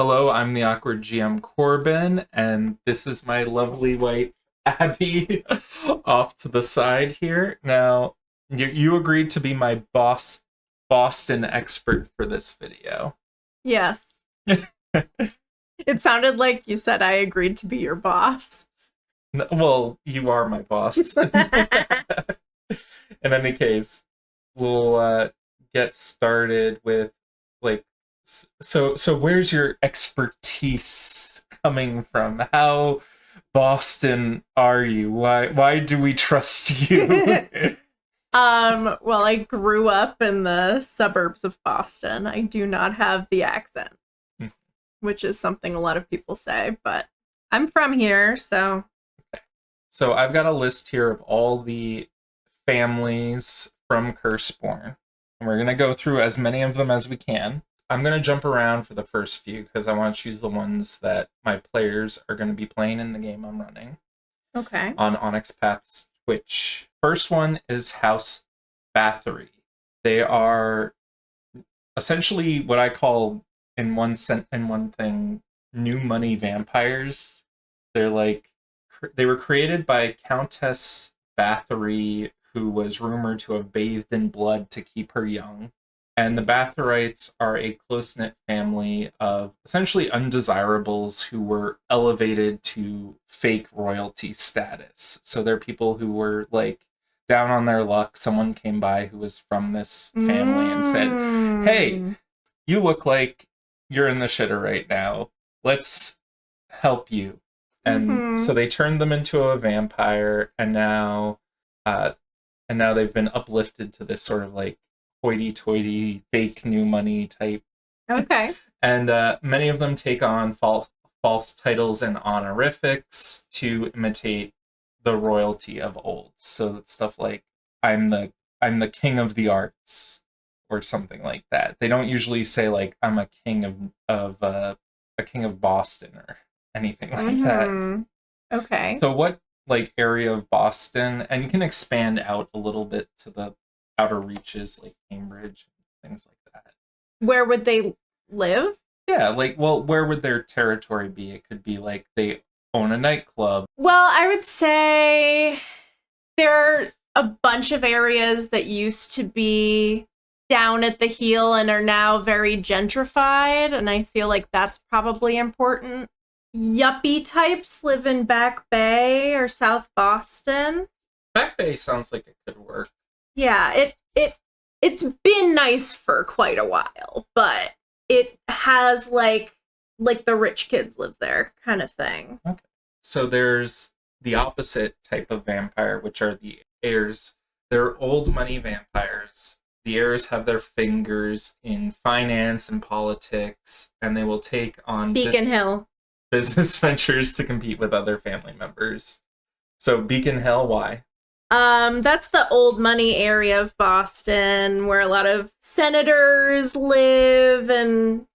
Hello, I'm the awkward GM Corbin, and this is my lovely wife Abby off to the side here. Now, you agreed to be my Boston expert for this video. Yes. It sounded like you said I agreed to be your boss. Well, you are my boss. In any case, we'll get started with like so where's your expertise coming from? How Boston are you? Why do we trust you? Well, I grew up in the suburbs of Boston. I do not have the accent, which is something a lot of people say, but I'm from here, so. So I've got a list here of all the families from Curseborne, and we're going to go through as many of them as we can. I'm going to jump around for the first few because I want to choose the ones that my players are going to be playing in the game I'm running. Okay. On Onyx Path's Twitch. First one is House Bathory. They are essentially what I call in one thing new money vampires. They were created by Countess Bathory, who was rumored to have bathed in blood to keep her young. And the Bathorites are a close-knit family of essentially undesirables who were elevated to fake royalty status. So they're people who were like down on their luck. Someone came by who was from this family and said, "Hey, you look like you're in the shitter right now. Let's help you." And so they turned them into a vampire, and now they've been uplifted to this sort of like hoity-toity fake new money type. Okay. And many of them take on false titles and honorifics to imitate the royalty of old. So it's stuff like I'm the king of the arts or something like that. They don't usually say like I'm a king of a king of Boston or anything like that. Okay. So what like area of Boston, and you can expand out a little bit to the outer reaches like Cambridge and things like that. Where would they live? Yeah, like, well, where would their territory be? It could be like they own a nightclub. Well, I would say there are a bunch of areas that used to be down at the heel and are now very gentrified, and I feel like that's probably important. Yuppie types live in Back Bay or South Boston. Back Bay sounds like it could work. Yeah, it's been nice for quite a while, but it has like the rich kids live there kind of thing. Okay. So there's the opposite type of vampire, which are the heirs. They're old money vampires. The heirs have their fingers in finance and politics, and they will take on Beacon Hill business ventures to compete with other family members. So Beacon Hill, why? That's the old money area of Boston where a lot of senators live, and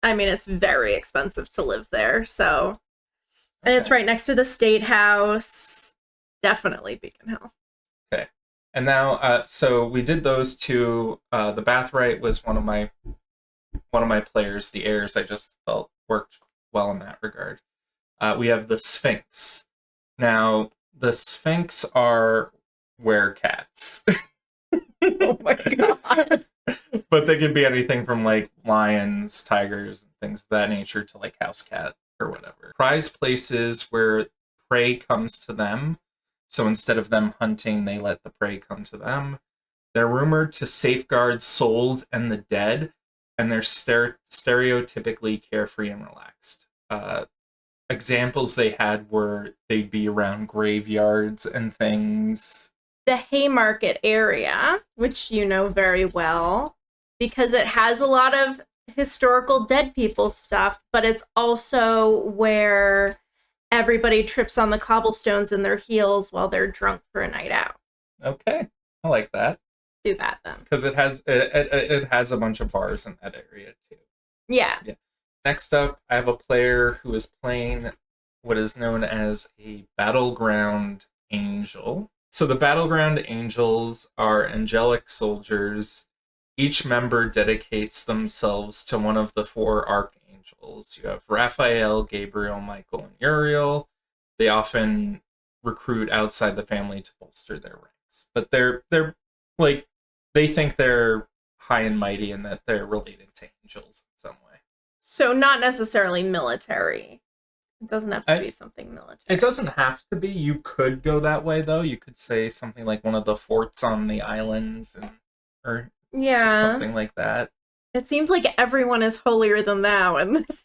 it's very expensive to live there, so. And it's right next to the State House. Definitely Beacon Hill. Okay. And now, so we did those two. The Bathorite was one of my players. The heirs, I just felt worked well in that regard. We have the Sphinx. Now, the Sphinx are werecats. Oh my god. But they can be anything from like lions, tigers, and things of that nature to like house cat or whatever. Prize places where prey comes to them. So instead of them hunting, they let the prey come to them. They're rumored to safeguard souls and the dead, and they're stereotypically carefree and relaxed. Examples they had were they'd be around graveyards and things. The Haymarket area, which you know very well, because it has a lot of historical dead people stuff, but it's also where everybody trips on the cobblestones in their heels while they're drunk for a night out. Okay, I like that. Do that then, because it has a bunch of bars in that area too. Yeah. Next up, I have a player who is playing what is known as a Battleground Angel. So the Battleground Angels are angelic soldiers. Each member dedicates themselves to one of the four archangels. angels. You have Raphael, Gabriel, Michael, and Uriel. They often recruit outside the family to bolster their ranks. But they're like, they think they're high and mighty and that they're related to angels in some way. So not necessarily military. It doesn't have to be something military. It doesn't have to be. You could go that way, though. You could say something like one of the forts on the islands, or something like that. It seems like everyone is holier than thou in this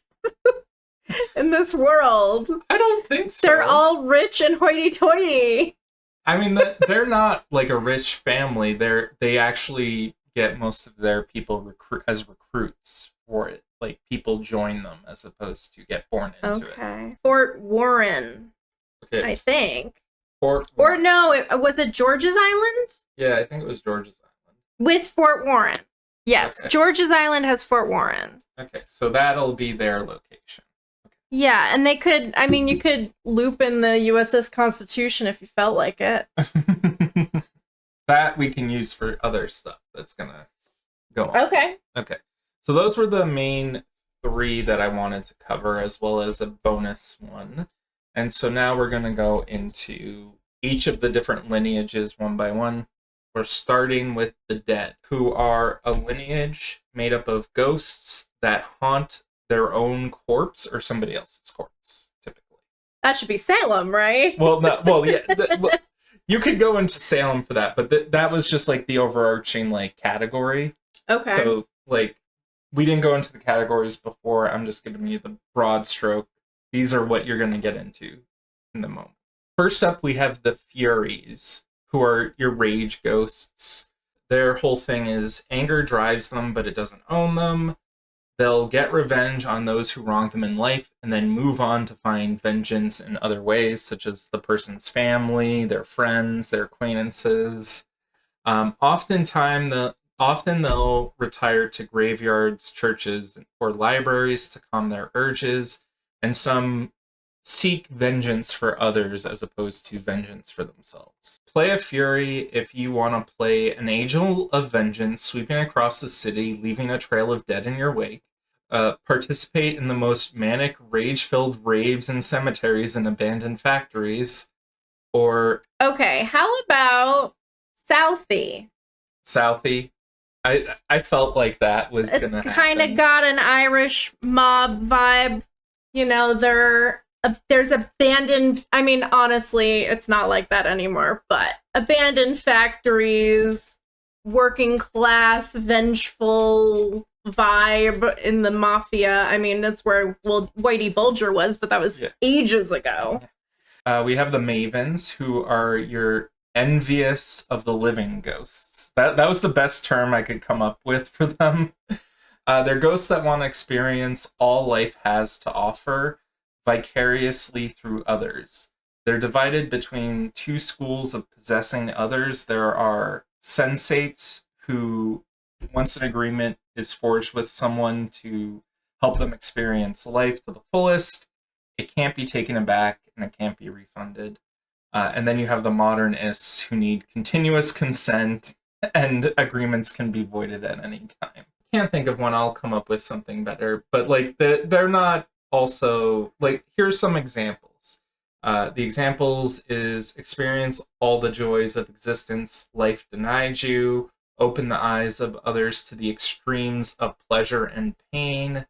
in this world. I don't think so. They're all rich and hoity-toity. I mean, they're not like a rich family. They actually get most of their people as recruits for it. Like, people join them as opposed to get born into it. Okay. Fort Warren, I think. Fort Warren. Or no, was it George's Island? Yeah, I think it was George's Island. With Fort Warren. Yes, okay. George's Island has Fort Warren. Okay, so that'll be their location. Okay. Yeah, and you could loop in the USS Constitution if you felt like it. That we can use for other stuff that's gonna go on. Okay. So those were the main 3 that I wanted to cover, as well as a bonus one. And so now we're going to go into each of the different lineages one by one. We're starting with the dead, who are a lineage made up of ghosts that haunt their own corpse or somebody else's corpse, typically. That should be Salem, right? Well, no, yeah. You could go into Salem for that, but that was just like the overarching like category. Okay. So like, we didn't go into the categories before. I'm just giving you the broad stroke. These are what you're going to get into in the moment. First up, we have the Furies, who are your rage ghosts. Their whole thing is anger drives them, but it doesn't own them. They'll get revenge on those who wronged them in life and then move on to find vengeance in other ways, such as the person's family, their friends, their acquaintances. Often they'll retire to graveyards, churches, or libraries to calm their urges, and some seek vengeance for others as opposed to vengeance for themselves. Play a Fury if you want to play an angel of vengeance sweeping across the city, leaving a trail of dead in your wake. Participate in the most manic, rage-filled raves in cemeteries and abandoned factories. Or... Okay, how about Southie? Southie? I felt like that was going to happen. It's kind of got an Irish mob vibe. You know, there's abandoned... I mean, honestly, it's not like that anymore, but abandoned factories, working class, vengeful vibe in the mafia. I mean, that's where Whitey Bulger was, but that was ages ago. We have the Mavens, who are your envious of the living ghosts. That was the best term I could come up with for them. They're ghosts that want to experience all life has to offer vicariously through others. They're divided between 2 schools of possessing others. There are sensates who, once an agreement is forged with someone to help them experience life to the fullest, it can't be taken back and it can't be refunded. And then you have the modernists who need continuous consent and agreements can be voided at any time. Can't think of one. I'll come up with something better. But like they're not also like, here's some examples. The examples is experience all the joys of existence life denied you, open the eyes of others to the extremes of pleasure and pain,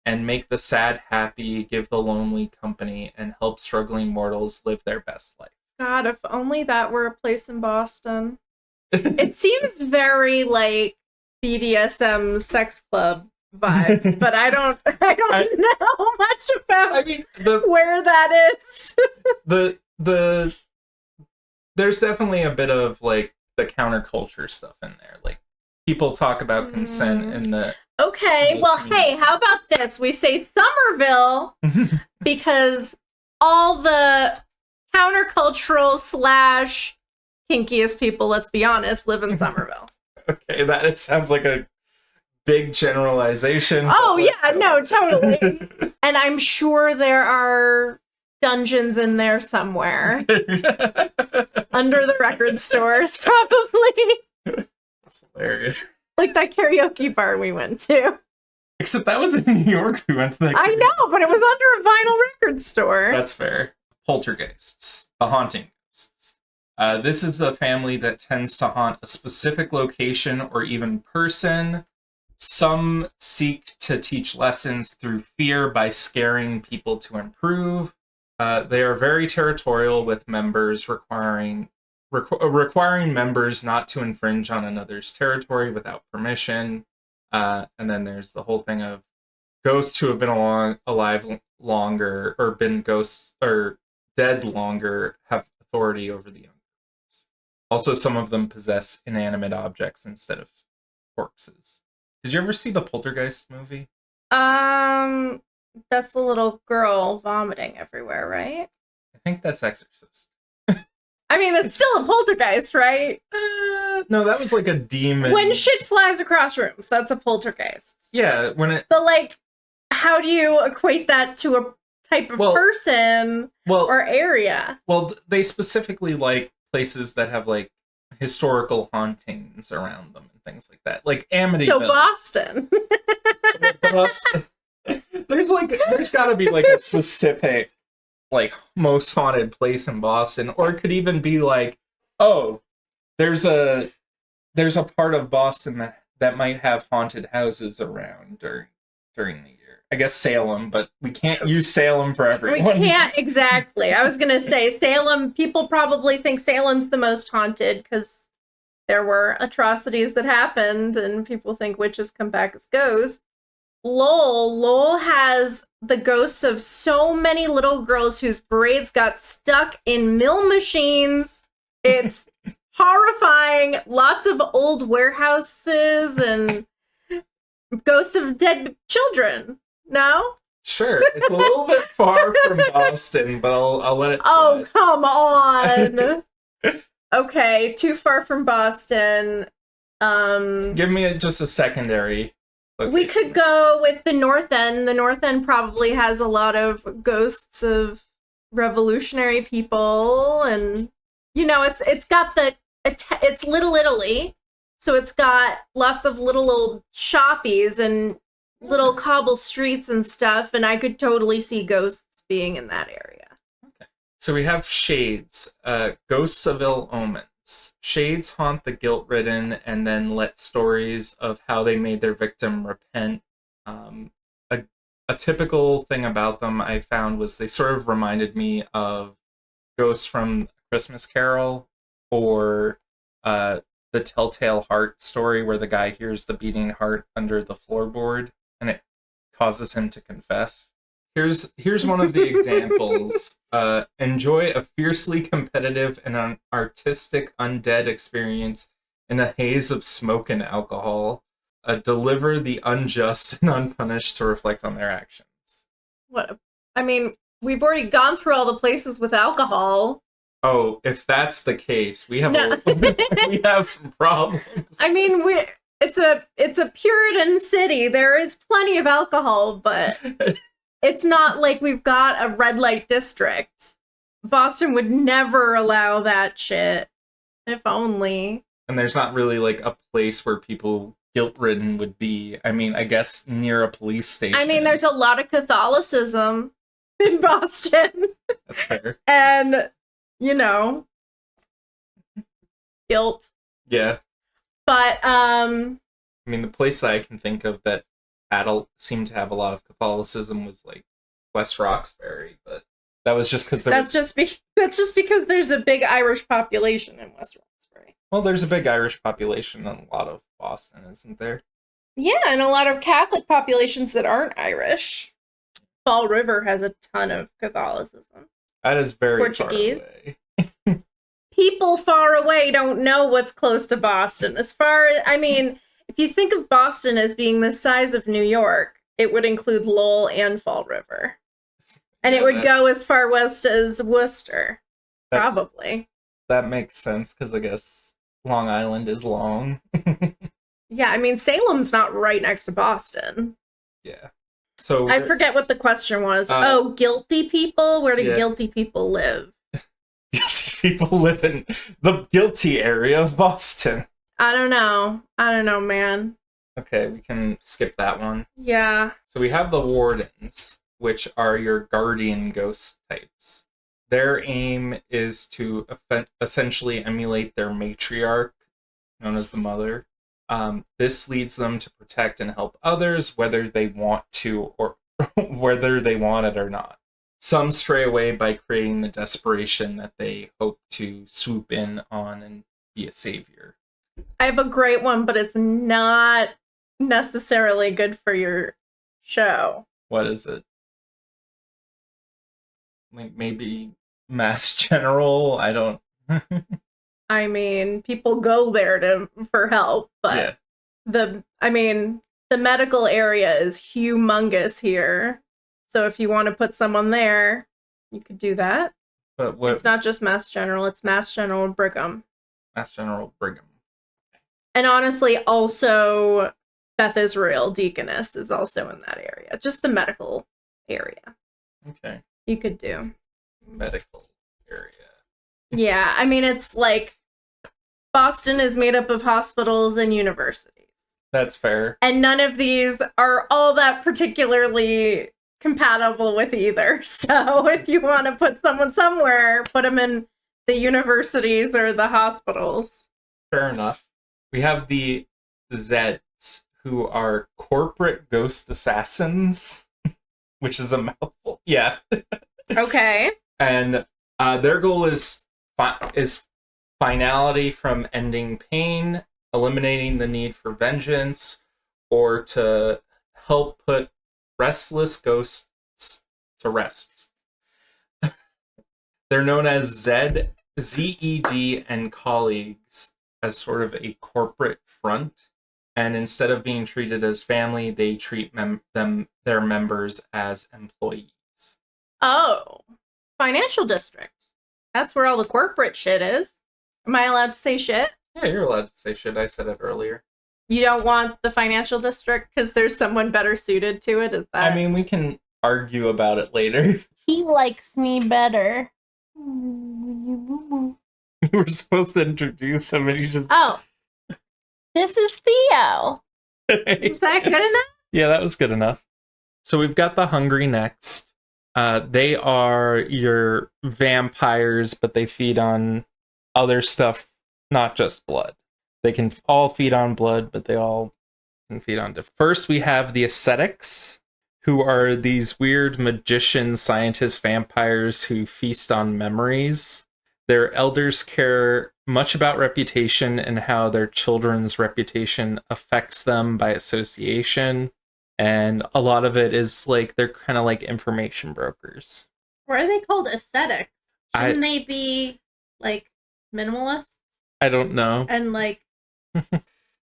and make the sad happy, give the lonely company, and help struggling mortals live their best life. God, if only that were a place in Boston. It seems very like BDSM sex club vibes, but I don't know much about where that is. There's definitely a bit of like the counterculture stuff in there. Like people talk about consent in the Okay, well, hey, how about this? We say Somerville because all the countercultural / kinkiest people, let's be honest, live in Somerville. Okay, it sounds like a big generalization. Oh, yeah, no, totally. And I'm sure there are dungeons in there somewhere. Under the record stores, probably. That's hilarious. Like that karaoke bar we went to. Except that was in New York. We went to that. I know, but it was under a vinyl record store. That's fair. Poltergeists, the haunting ghosts. This is a family that tends to haunt a specific location or even person. Some seek to teach lessons through fear by scaring people to improve. They are very territorial with members, requiring members not to infringe on another's territory without permission. And then there's the whole thing of ghosts who have been alive longer, or been ghosts or dead longer, have authority over the young. Also, some of them possess inanimate objects instead of corpses. Did you ever see the Poltergeist movie? That's the little girl vomiting everywhere, right? I think that's Exorcist. I mean, that's still a poltergeist, right? No, that was like a demon. When shit flies across rooms, that's a poltergeist. Yeah, when it... But, like, how do you equate that to a type of person or area? Well, they specifically like places that have, like, historical hauntings around them and things like that. Like Amityville. So Boston. There's gotta be, like, a specific, like, most haunted place in Boston. Or it could even be like, oh, there's a part of Boston that might have haunted houses around during the year. I guess Salem, but we can't use Salem for everyone. We can't, exactly. I was going to say Salem, people probably think Salem's the most haunted because there were atrocities that happened and people think witches come back as ghosts. Lowell has the ghosts of so many little girls whose braids got stuck in mill machines. It's horrifying. Lots of old warehouses and ghosts of dead children. No? Sure. It's a little bit far from Boston, but I'll let it slide. Oh, come on. Okay, too far from Boston. Give me just a secondary location. We could go with the North End. The North End probably has a lot of ghosts of revolutionary people, and you know, it's got it's Little Italy, so it's got lots of little old shoppies and little cobble streets and stuff, and I could totally see ghosts being in that area. Okay. So we have shades, ghosts of ill omens. Shades haunt the guilt-ridden and then let stories of how they made their victim repent. A typical thing about them I found was they sort of reminded me of ghosts from Christmas Carol, or the Telltale Heart story where the guy hears the beating heart under the floorboard and it causes him to confess. Here's one of the examples. Enjoy a fiercely competitive and an artistic undead experience in a haze of smoke and alcohol. Deliver the unjust and unpunished to reflect on their actions. I mean, we've already gone through all the places with alcohol. Oh, if that's the case, we have we have some problems. I mean, it's a Puritan city. There is plenty of alcohol, but it's not like we've got a red light district. Boston would never allow that shit. If only. And there's not really like a place where people guilt-ridden would be. I mean, I guess near a police station. I mean, there's a lot of Catholicism in Boston. That's fair. And, you know, guilt. Yeah. But, I mean, the place that I can think of that seemed to have a lot of Catholicism was like West Roxbury, but that was just because that's just because there's a big Irish population in West Roxbury. Well, there's a big Irish population in a lot of Boston, isn't there? Yeah, and a lot of Catholic populations that aren't Irish. Fall River has a ton of Catholicism. That is very Portuguese. far away. People far away don't know what's close to Boston. I mean, if you think of Boston as being the size of New York, it would include Lowell and Fall River. And it would go as far west as Worcester. Probably. That makes sense, because I guess Long Island is long. Yeah, I mean, Salem's not right next to Boston. Yeah. So I forget what the question was. Guilty people? Where do guilty people live? Guilty people live in the guilty area of Boston. I don't know, man. Okay, we can skip that one. Yeah. So we have the Wardens, which are your guardian ghost types. Their aim is to essentially emulate their matriarch, known as the mother. This leads them to protect and help others, whether they want to or whether they want it or not. Some stray away by creating the desperation that they hope to swoop in on and be a savior. I have a great one, but it's not necessarily good for your show. What is it? Like maybe Mass General? I don't... I mean, people go there for help, but the medical area is humongous here. So if you want to put someone there, you could do that. But what? It's not just Mass General, it's Mass General Brigham. Mass General Brigham. And honestly, also Beth Israel Deaconess is also in that area. Just the medical area. Okay. You could do. Medical area. Yeah, I mean, it's like Boston is made up of hospitals and universities. That's fair. And none of these are all that particularly compatible with either. So if you want to put someone somewhere, put them in the universities or the hospitals. Fair enough. We have the Zeds, who are corporate ghost assassins, which is a mouthful. Yeah. Okay. And their goal is finality from ending pain, eliminating the need for vengeance, or to help put restless ghosts to rest. They're known as Zed, ZED, and colleagues as sort of a corporate front. And instead of being treated as family, they treat their members as employees. Oh, financial district. That's where all the corporate shit is. Am I allowed to say shit? Yeah, you're allowed to say shit. I said it earlier. You don't want the financial district because there's someone better suited to it? Is that? I mean, we can argue about it later. He likes me better. You were supposed to introduce him and you just... Oh. This is Theo. Is that good enough? Yeah, that was good enough. So we've got the Hungry next. They are your vampires, but they feed on other stuff, not just blood. They can all feed on blood, but they all can feed on different. First, we have the Ascetics, who are these weird magician, scientist vampires who feast on memories. Their elders care much about reputation and how their children's reputation affects them by association. And a lot of it is like they're kind of like information brokers. Why are they called ascetics? Shouldn't they be like minimalists? I don't know. And like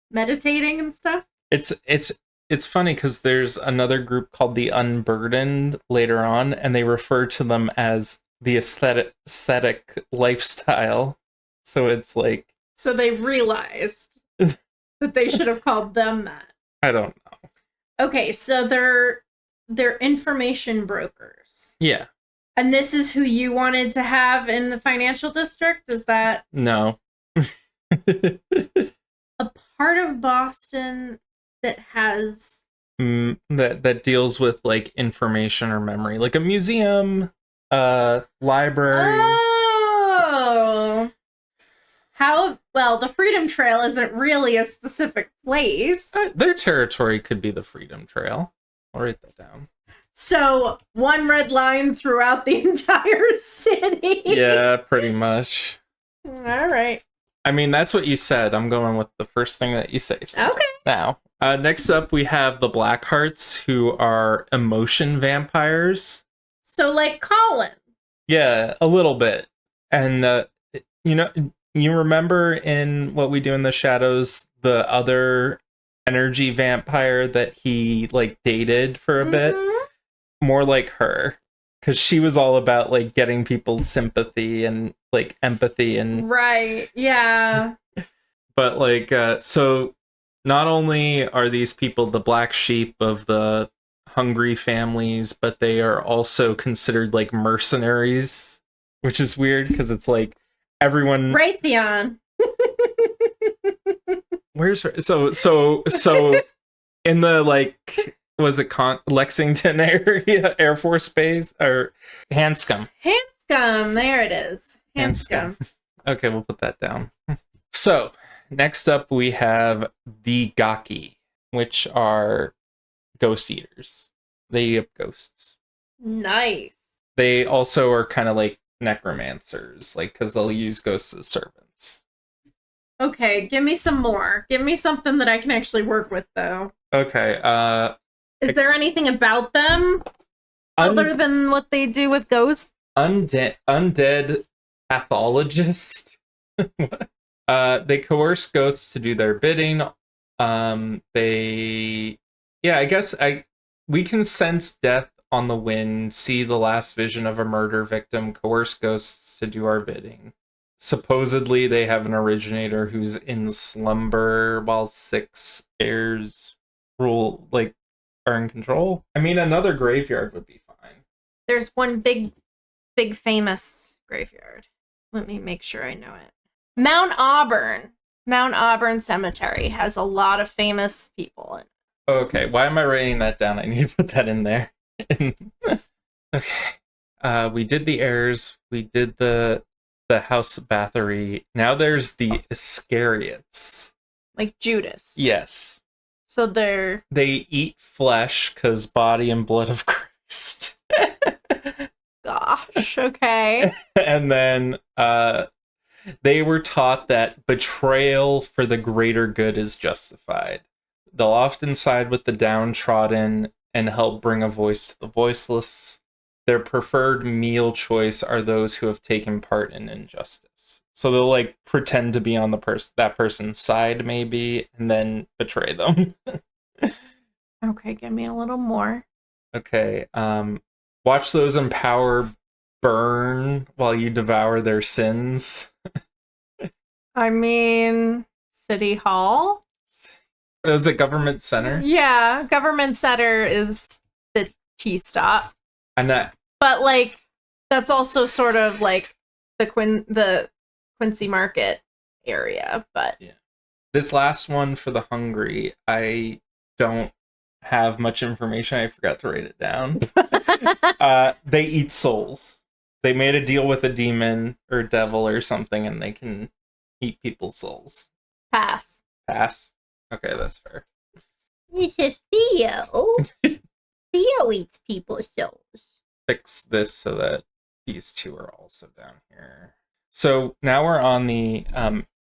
meditating and stuff? It's funny because there's another group called the Unburdened later on, and they refer to them as the aesthetic lifestyle. So it's like... So they realized that they should have called them that. I don't know. Okay, so they're information brokers. Yeah. And this is who you wanted to have in the financial district? Is that... No. a part of Boston that has... that deals with like information or memory. Like a museum, library. Oh! How... Well, the Freedom Trail isn't really a specific place. Their territory could be the Freedom Trail. I'll write that down. So, one red line throughout the entire city. Yeah, pretty much. All right. I mean, that's what you said. I'm going with the first thing that you say. Okay. Now, next up, we have the Blackhearts, who are emotion vampires. So, like Colin. Yeah, a little bit. And, you remember in What We Do in the Shadows, the other energy vampire that he, like, dated for a bit? More like her. Because she was all about, like, getting people's sympathy and, like, empathy and... Right, yeah. But, like, so not only are these people the black sheep of the hungry families, but they are also considered, like, mercenaries. Which is weird, because it's, like, everyone... Raytheon. Where's her? So in the like, was it Lexington area, Air Force Base, or Hanscom? Hanscom, there it is. Hanscom. Okay, we'll put that down. So, next up we have the Gaki, which are ghost eaters. They eat up ghosts. Nice. They also are kind of like necromancers, like, because they'll use ghosts as servants. Okay, give me some more. Give me something that I can actually work with, though. Okay, Is there anything about them other than what they do with ghosts? Undead pathologist. They coerce ghosts to do their bidding. We can sense death on the wind, see the last vision of a murder victim, coerce ghosts to do our bidding. Supposedly they have an originator who's in slumber while 6 heirs are in control. I mean, another graveyard would be fine. There's one big famous graveyard. Let me make sure I know it. Mount Auburn Cemetery has a lot of famous people in it. Okay, why am I writing that down? I need to put that in there. Okay. We did the Heirs. We did the House Bathory. Now there's the Iscariots. Like Judas. Yes. So they eat flesh because body and blood of Christ. Gosh, okay. And then they were taught that betrayal for the greater good is justified. They'll often side with the downtrodden and help bring a voice to the voiceless. Their preferred meal choice are those who have taken part in injustice. So they'll like pretend to be on that person's side maybe, and then betray them. Okay, give me a little more. Okay, watch those in power burn while you devour their sins. I mean, City Hall? Is it Government Center? Yeah, Government Center is the T-stop. But like, that's also sort of like the Quincy Market area, but... Yeah. This last one for the hungry, I don't have much information. I forgot to write it down. They eat souls. They made a deal with a demon or devil or something, and they can eat people's souls. Pass. Okay, that's fair. It's a Theo. Theo eats people's souls. Fix this so that these two are also down here. So now we're on the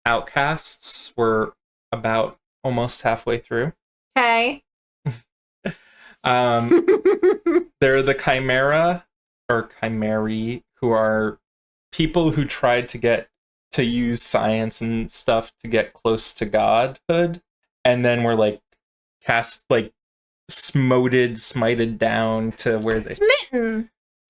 outcasts. We're about almost halfway through. Okay. They're the Chimera or Chimeri, who are people who tried to use science and stuff to get close to godhood, and then were like smited down to where they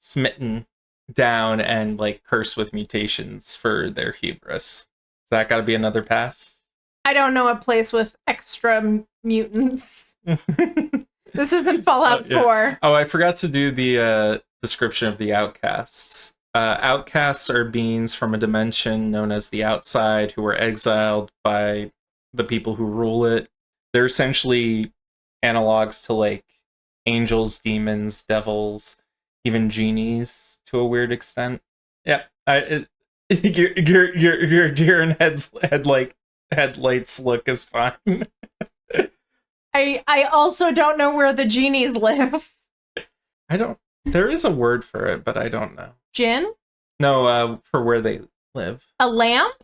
smitten down and like cursed with mutations for their hubris. So that got to be another pass. I don't know a place with extra mutants. This isn't Fallout 4. Oh, I forgot to do the description of the outcasts. Outcasts are beings from a dimension known as the outside who were exiled by the people who rule it. They're essentially analogs to like angels, demons, devils, even genies to a weird extent. Yeah, your deer and headlights look is fine. I also don't know where the genies live. There is a word for it, but I don't know. Jinn? No, for where they live. A lamp?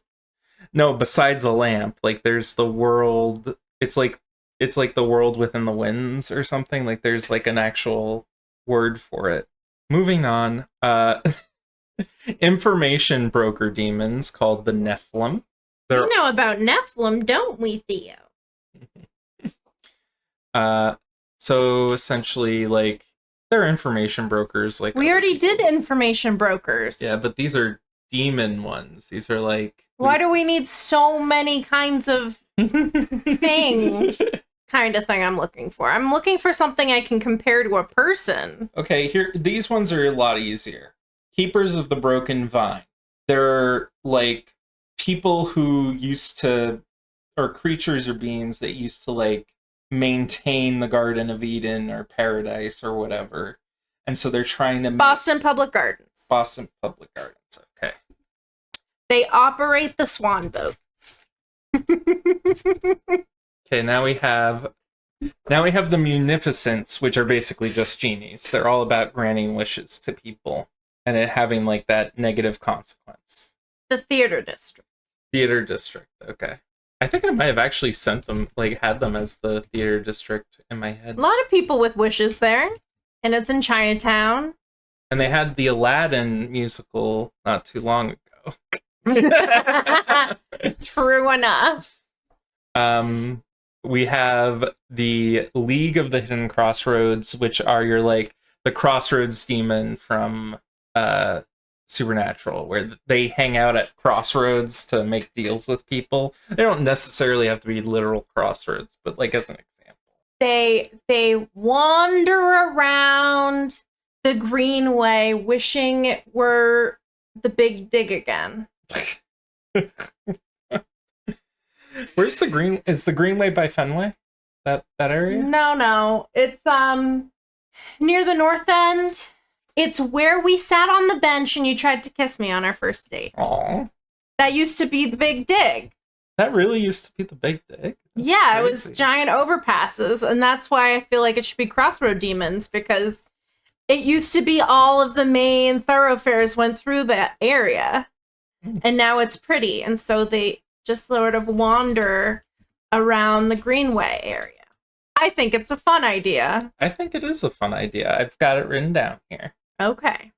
No, besides a lamp, like there's the world. It's like the world within the winds or something. Like there's like an actual word for it. Moving on, information broker demons called the Nephilim. We know about Nephilim, don't we, Theo? So essentially, like, they're information brokers. Like we already did information brokers. Yeah, but these are demon ones. These are like... Why do we need so many kinds of thing? Kind of thing I'm looking for. I'm looking for something I can compare to a person. Okay, here, these ones are a lot easier. Keepers of the Broken Vine. They're like people who used to, or creatures or beings that used to like maintain the Garden of Eden or Paradise or whatever. And so they're trying to make Boston Public Gardens. Boston Public Gardens. Okay. They operate the swan boats. Okay, now we have the Munificents, which are basically just genies. They're all about granting wishes to people and it having like that negative consequence. The theater district. Theater district, okay. I think I might have actually sent them, like, had them as the theater district in my head. A lot of people with wishes there, and it's in Chinatown. And they had the Aladdin musical not too long ago. True enough. We have the League of the Hidden Crossroads, which are your, like, the Crossroads demon from Supernatural, where they hang out at crossroads to make deals with people. They don't necessarily have to be literal crossroads, but like as an example. They wander around the Greenway wishing it were the Big Dig again. Where's the Green? Is the Greenway by Fenway? That area? No. It's near the North End. It's where we sat on the bench and you tried to kiss me on our first date. Aww. That used to be the Big Dig. That really used to be the Big Dig? Yeah, it was giant overpasses, and that's why I feel like it should be Crossroad Demons, because it used to be all of the main thoroughfares went through that area, and now it's pretty, and so they just sort of wander around the Greenway area. I think it's a fun idea. I think it is a fun idea. I've got it written down here. Okay.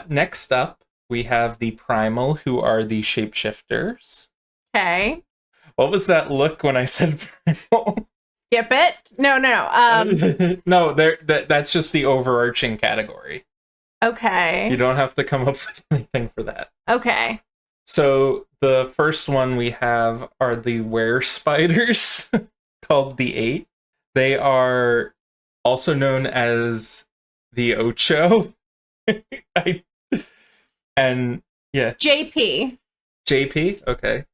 Next up, we have the Primal, who are the shapeshifters. Okay. What was that look when I said Primal? Skip it? No. No, that's just the overarching category. Okay. You don't have to come up with anything for that. Okay. So the first one we have are the were spiders, called the Eight. They are also known as the Ocho. And yeah. JP. JP? Okay.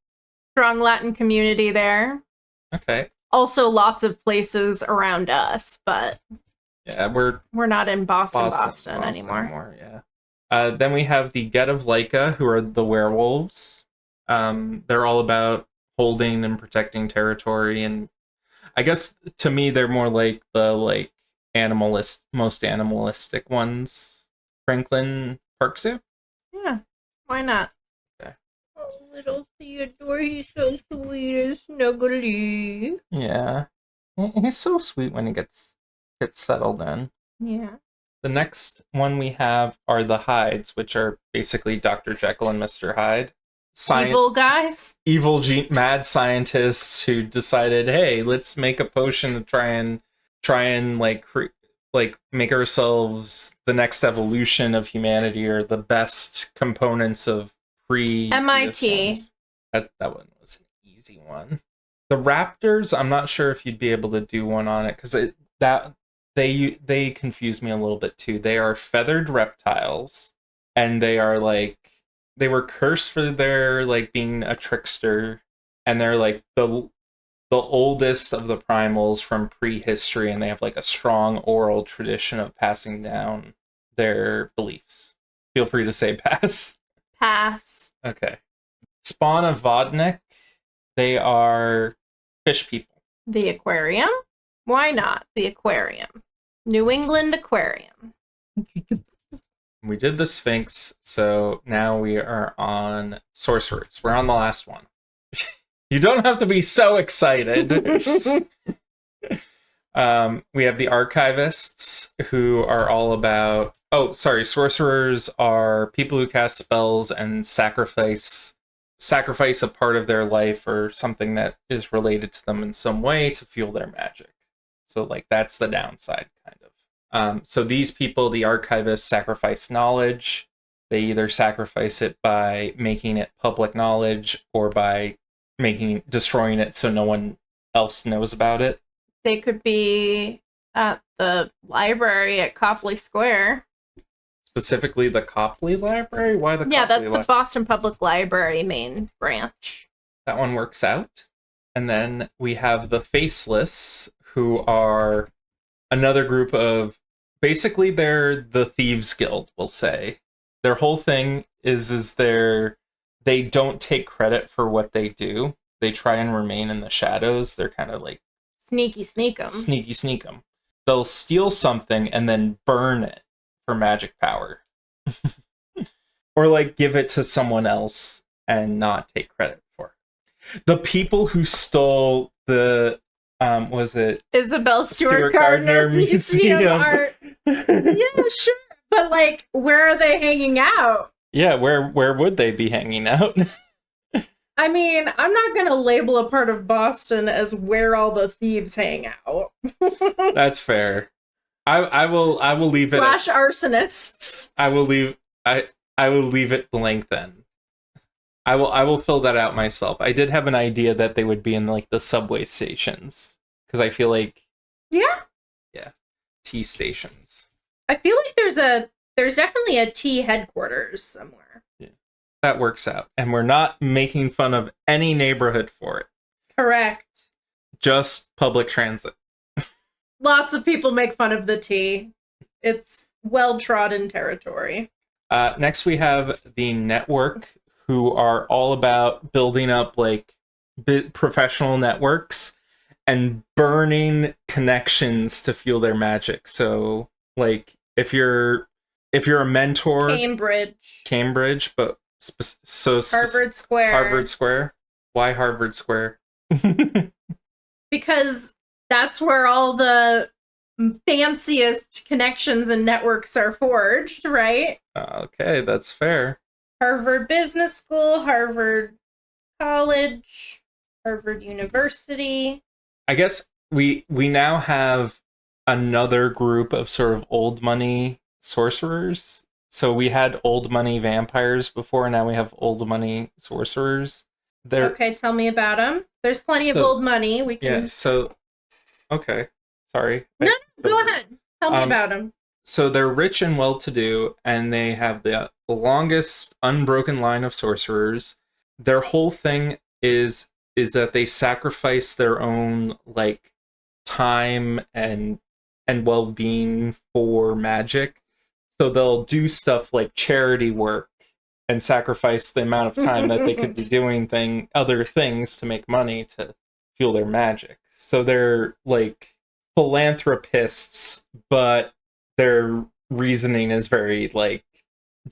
Strong Latin community there. Okay. Also lots of places around us, but yeah, we're not in Boston anymore. Yeah. Then we have the Get of Lyka, who are the werewolves. They're all about holding and protecting territory, and I guess to me they're more like the most animalistic ones. Franklin Parksu? Yeah, why not? Okay. Oh, little Theodore, he's so sweet and snuggly. Yeah. He's so sweet when he gets settled in. Yeah. The next one we have are the Hydes, which are basically Dr. Jekyll and Mr. Hyde. Evil guys? Evil mad scientists who decided, hey, let's make a potion to try and make ourselves the next evolution of humanity, or the best components of MIT. That one was an easy one. The Raptors, I'm not sure if you'd be able to do one on it, because they confuse me a little bit too. They are feathered reptiles, and they were cursed for their being a trickster, and they're the oldest of the primals from prehistory, and they have a strong oral tradition of passing down their beliefs. Feel free to say pass. Pass. Okay. Spawn of Vodnik, they are fish people. The aquarium? Why not the aquarium? New England Aquarium. We did the Sphinx, so now we are on sorcerers. We're on the last one. You don't have to be so excited. We have the Archivists, who are all about... Oh, sorry. Sorcerers are people who cast spells and sacrifice a part of their life or something that is related to them in some way to fuel their magic. So, that's the downside, kind of. So these people, the Archivists, sacrifice knowledge. They either sacrifice it by making it public knowledge or by destroying it so no one else knows about it. They could be at the library at Copley Square. Specifically the Copley Library? Why the Copley that's the Boston Public Library main branch. That one works out. And then we have the Faceless, who are another group of, basically they're the Thieves Guild, we'll say. Their whole thing is they don't take credit for what they do. They try and remain in the shadows. They're kind of like Sneaky sneak 'em. sneaky sneak 'em. They'll steal something and then burn it for magic power. Or like give it to someone else and not take credit for it. The people who stole the was it Isabel Stewart Gardner Museum art. Yeah, sure. But like, where are they hanging out? Yeah, where would they be hanging out? I mean, I'm not gonna label a part of Boston as where all the thieves hang out. That's fair. I will leave it slash arsonists. I will leave it blank then. I will fill that out myself. I did have an idea that they would be in like the subway stations because I feel like yeah, T stations. I feel like there's definitely a T headquarters somewhere. Yeah. That works out, and we're not making fun of any neighborhood for it. Correct. Just public transit. Lots of people make fun of the T. It's well-trodden territory. Next, we have the network, who are all about building up like professional networks and burning connections to fuel their magic. So, like, if you're a mentor, Cambridge, but Harvard Square. Harvard Square. Why Harvard Square? Because that's where all the fanciest connections and networks are forged, right? Okay, that's fair. Harvard Business School, Harvard College, Harvard University. I guess we now have another group of sort of old money sorcerers. So we had old money vampires before, now we have old money sorcerers. Okay, tell me about them. There's plenty of old money. We can. Yeah. So, okay, sorry. No, go ahead. Tell me about them. So they're rich and well-to-do, and they have the longest unbroken line of sorcerers. Their whole thing is that they sacrifice their own like time and well-being for magic. So they'll do stuff like charity work and sacrifice the amount of time that they could be doing other things to make money to fuel their magic. So they're like philanthropists, but their reasoning is very like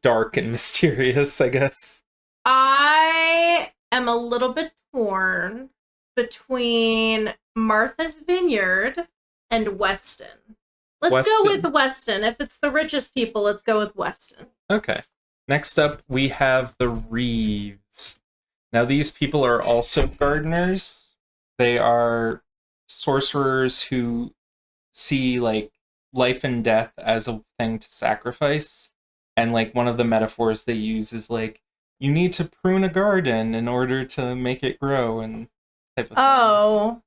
dark and mysterious, I guess. I am a little bit torn between Martha's Vineyard and Weston. Let's go with Weston. If it's the richest people, let's go with Weston. Okay. Next up, we have the Reeves. Now, these people are also gardeners. They are sorcerers who see, like, life and death as a thing to sacrifice. And, like, one of the metaphors they use is, like, you need to prune a garden in order to make it grow and type of things. Oh.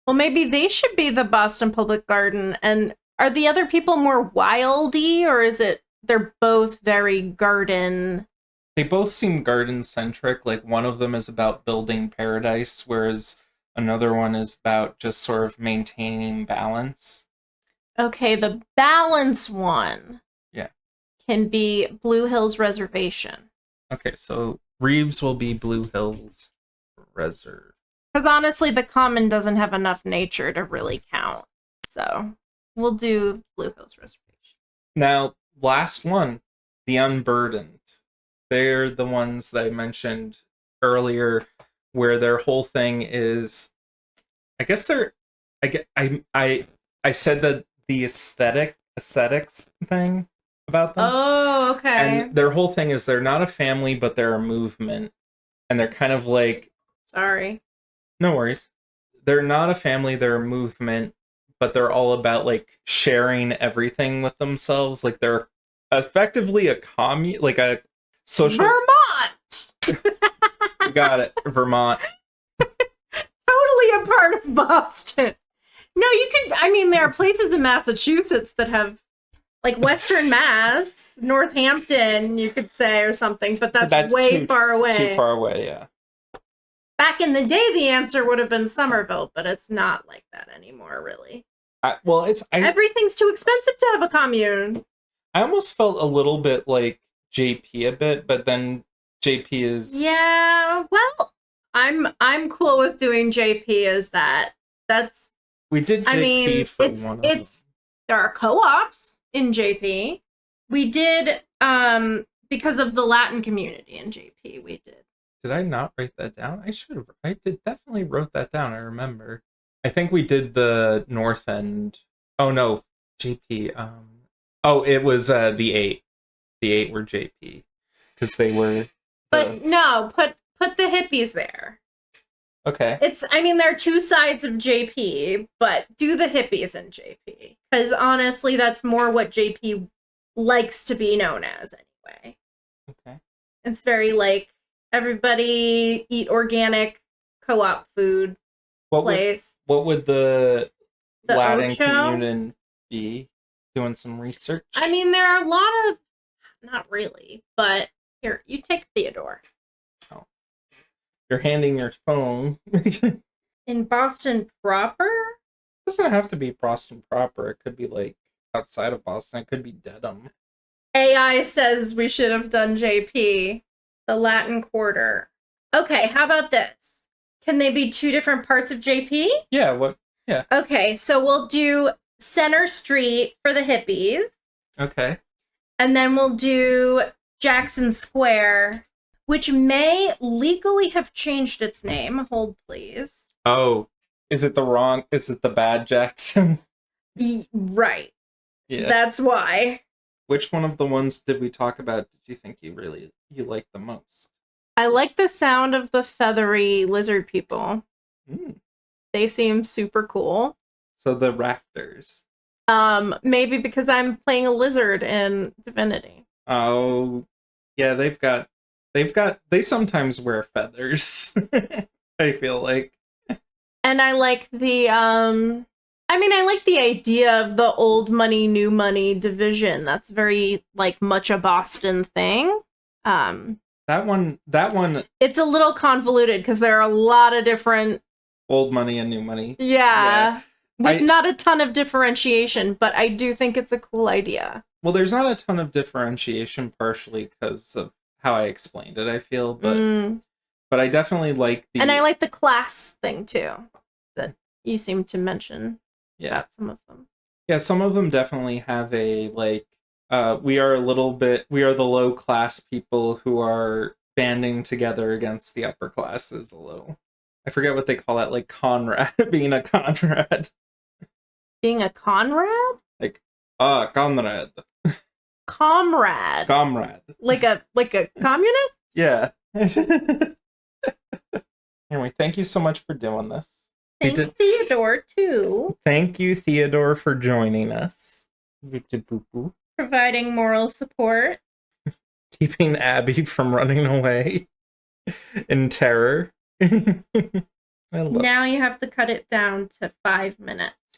Well, maybe they should be the Boston Public Garden. And are the other people more wildy, or is it they're both very garden? They both seem garden-centric. Like, one of them is about building paradise, whereas another one is about just sort of maintaining balance. Okay, the balance one. Yeah. Can be Blue Hills Reservation. Okay, so Reeves will be Blue Hills Reserve. Because honestly, the common doesn't have enough nature to really count. So we'll do Blue Hills Reservation. Now, last one, the Unburdened. They're the ones that I mentioned earlier, where their whole thing is, I guess I said that the Ascetics thing about them. Oh, okay. And their whole thing is they're not a family, but they're a movement. And they're kind of like... Sorry. No worries. They're not a family, they're a movement, but they're all about, like, sharing everything with themselves. Like, they're effectively a like a social... Vermont! You got it. Vermont. Totally a part of Boston. No, you can... I mean, there are places in Massachusetts that have, like, Western Mass, Northampton, you could say, or something, but that's way far away. Too far away, yeah. Back in the day, the answer would have been Somerville, but it's not like that anymore, really. Everything's too expensive to have a commune. I almost felt a little bit like JP a bit, but then JP is... Yeah, well, I'm cool with doing JP as that. That's... We did JP for one of them. There are co-ops in JP. We did, because of the Latin community in JP, we did. Did I not write that down? I definitely wrote that down, I remember. I think we did the North End. Oh no, JP. It was the 8. The 8 were JP. Because they were... But no, put the hippies there. Okay. There are two sides of JP, but do the hippies in JP. Because honestly, that's more what JP likes to be known as anyway. Okay. It's very like, everybody eat organic co-op food place. What would the Latin Ocho? community be? Doing some research? There are a lot of... Not really, but here, you take Theodore. Oh. You're handing your phone. In Boston proper? It doesn't have to be Boston proper. It could be like outside of Boston. It could be Dedham. AI says we should have done JP, the Latin Quarter. Okay, how about this? Can they be two different parts of JP? Yeah, what? Yeah. Okay, so we'll do Center Street for the hippies. Okay. And then we'll do Jackson Square, which may legally have changed its name. Hold, please. Oh, is it the bad Jackson? Right. Yeah. That's why. Which one of the ones did we talk about did you think you liked the most? I like the sound of the feathery lizard people. Mm. They seem super cool. So the Raptors. Maybe because I'm playing a lizard in Divinity. Oh, yeah, they sometimes wear feathers. I feel like. And I like the, I like the idea of the old money, new money division. That's very, like, much a Boston thing. That one. It's a little convoluted because there are a lot of different... Old money and new money. Yeah. With not a ton of differentiation, but I do think it's a cool idea. Well, there's not a ton of differentiation, partially because of how I explained it, I feel, but I definitely like the... And I like the class thing, too, that you seem to mention. Yeah. Some of them. Yeah, some of them definitely have a, like, we are the low class people who are banding together against the upper classes a little. I forget what they call that, like Conrad, being a Conrad. Being a Conrad? Like, Conrad. Comrade. Comrade. Like a communist? Yeah. Anyway, thank you so much for doing this. Thank Theodore, too. Thank you, Theodore, for joining us. Providing moral support. Keeping Abby from running away in terror. Now you have to cut it down to 5 minutes.